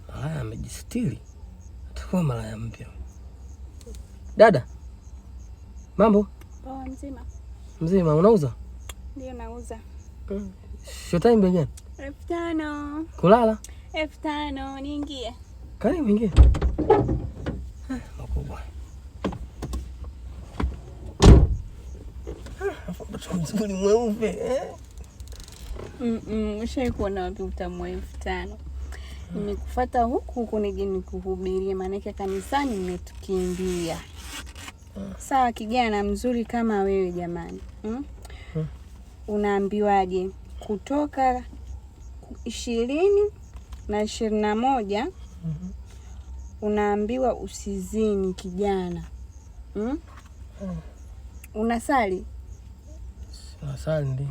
Malaya amejistiri. Atakuwa malaya mpya. Dada. Mambo? Poa mzima. Mzima, unauza? Ndio nauza. Shota imbe gani? 5,000. Kulala? 5,000 niingie. Karibu ingie. Makubwa. Mtoto mzuri mweupe. Ushawahi kuona wapi utamu wa 5,000? Nimekufuata huku nije nikuhubirie, maana kanisani nimetukimbia. Sawa kijana mzuri kama wewe jamani. Unaambiwaje? Kutoka 20 na 21 unaambiwa usizini kijana. Unasali? Unasali ndi.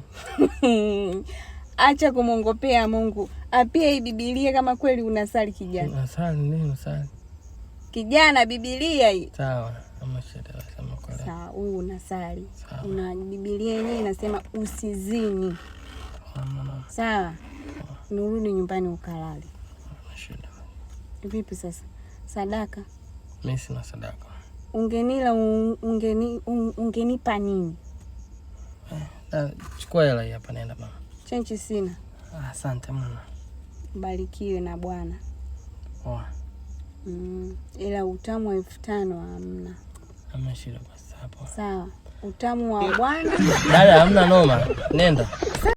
Acha kumongopea Mungu. Apia hii Biblia kama kweli unasali kijana. Unasali ndi, unasali. Kijana Biblia hii. Sawa, ama shida sema kwa leo. Sawa, wewe unasali. Una Biblia yenyewe inasema usizini. Sawa. Nurudi nyumbani ukalale. Shida. Vipi sasa? Sadaka? Mimi sina sadaka. Ungenila ungenipa nini? Chukua hela hii hapa naenda mama. Chenchi sina. Asante mama. Barikiwe na Bwana. Poa. Ila utamu wa 5,000 hamna. Hamna shida basi hapo. Sawa. Utamu wa Bwana. Dada hamna noma. Nenda.